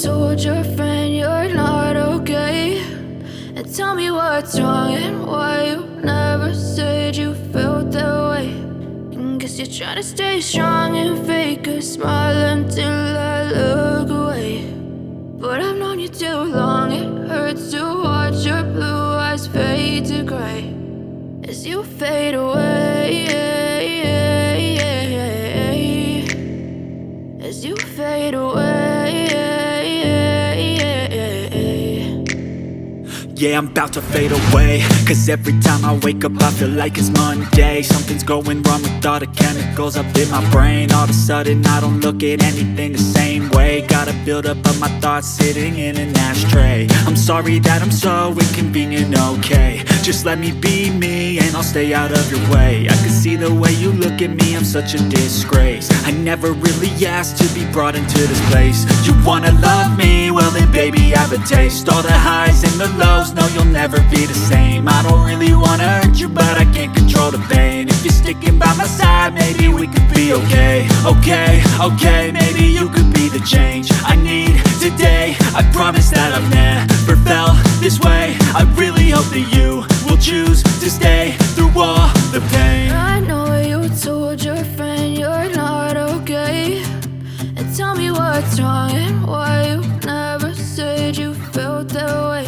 told your friend you're not okay, and tell me what's wrong and why you never said you felt that way. And guess you're trying to stay strong and fake a smile until I look away. But I've known you too long, it hurts to watch your blue eyes fade to gray as you fade away, as you fade away. Yeah, I'm about to fade away, cause every time I wake up I feel like it's Monday. Something's going wrong with all the chemicals up in my brain. All of a sudden I don't look at anything the same way. Gotta build up of my thoughts sitting in an ashtray. I'm sorry that I'm so inconvenient, okay. Just let me be me and I'll stay out of your way. I can see the way you look at me, I'm such a disgrace. I never really asked to be brought into this place. You wanna love me? Well then baby have a taste. All the highs and the lows, no you'll never be the same. I don't really wanna hurt you but I can't control the pain. If you're sticking by my side maybe we could be okay. Okay, maybe you could be the change I need today. I promise that I've never felt this way. I really hope that you will choose to stay through all the pain. I know you told your friend you're not okay, and tell me what's wrong and why you never said you felt that way.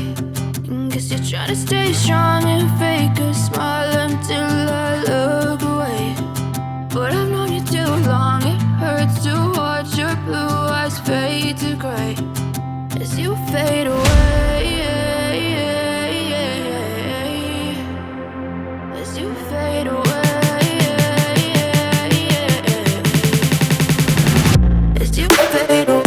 And guess you're trying to stay strong and fake a smile until I look away. But I've known you too long, it hurts to watch your blue eyes fade to gray as you fade away, as you fade away, as you fade away.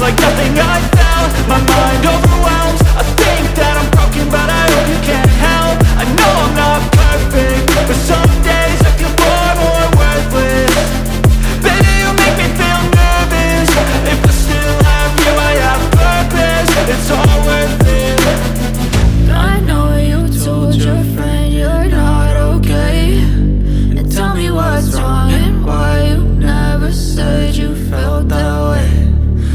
Like nothing I felt, my mind overwhelms. I think that I'm broken but I hope you can't help. I know I'm not perfect, but some days I feel far more worthless. Baby you make me feel nervous. If I still have you I have purpose. It's all worth it. I know you told your friend you're not okay, and tell me what's wrong and why you never said you felt that way.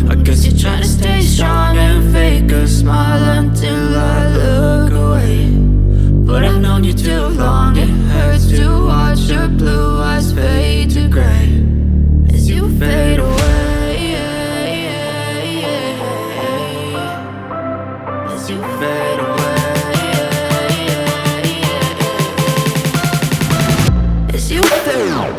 I guess you're trying to stay strong and fake a smile until I look away. But I've known you too long, it hurts to watch your blue eyes fade to gray as you fade away, as you fade away, as you fade away.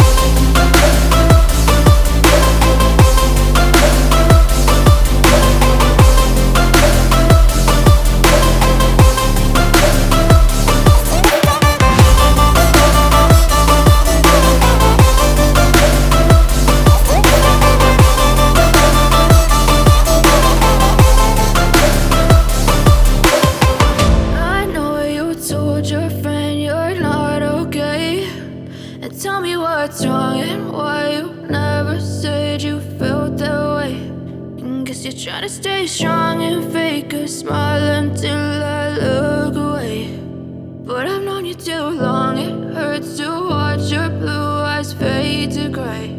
Tell me what's wrong and why you never said you felt that way. And guess you're trying to stay strong and fake a smile until I look away. But I've known you too long, it hurts to watch your blue eyes fade to gray.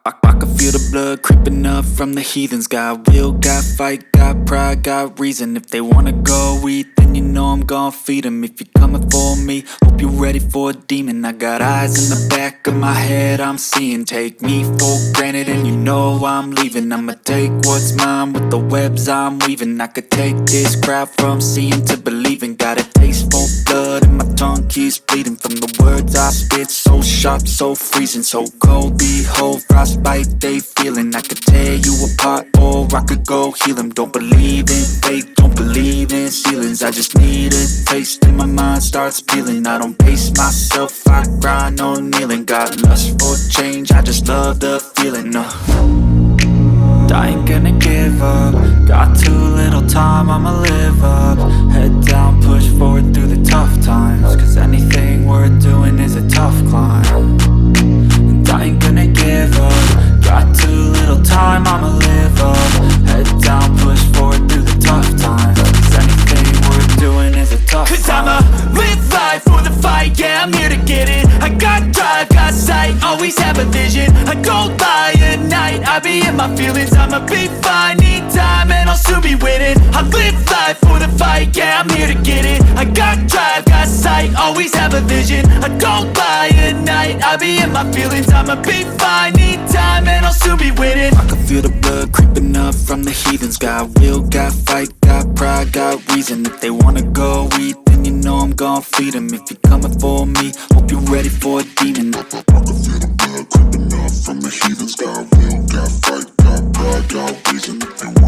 I can feel the blood creeping up from the heathens. Got will, got fight, got pride, got reason. If they wanna go eat, then you know I'm gon' feed them. If you're coming for me, hope you're ready for a demon. I got eyes in the back of my head, I'm seeing. Take me for granted and you know I'm leaving. I'ma take what's mine with the webs I'm weaving. I could take this crowd from seeing to believing. Got a taste for blood and my tongue keeps bleeding from the words I spit. So sharp, so freezing, so cold. Behold, frostbite, they feeling. I could tear you apart, or I could go heal them. Don't believe in fate, don't believe in ceilings. I just need a taste and my mind starts peeling. I don't pace myself, I grind on kneeling. Got lust for change, I just love the feeling. I ain't gonna give up. Got too little time, I'ma live up. Head down, push forward through the tough times. Cause anything worth doing is a tough climb. And I ain't gonna give up. Got too little time, I'ma live up. Head down, push forward through the tough times. Cause anything worth doing is a tough climb. Cause I'ma live life for the fight, yeah, I'm here to get it. I got drive, got sight, always have a vision. I go by at night, I be in my feelings. I'ma be fine, need time and I'll soon be winning. I live life for the fight, yeah, I'm here to get it. I got drive, got sight, always have a vision. I go by at night, I be in my feelings. I'ma be fine, need time and I'll soon be winning. I can feel the blood creeping up from the heathens. Got will, got fight, got pride, got reason. If they wanna go eat, then you know I'm gon' feed them. If you're coming for me, hope you're ready for a demon. I can feel the blood creeping up from the heathens. Got will, got fight, got pride, got reason. If they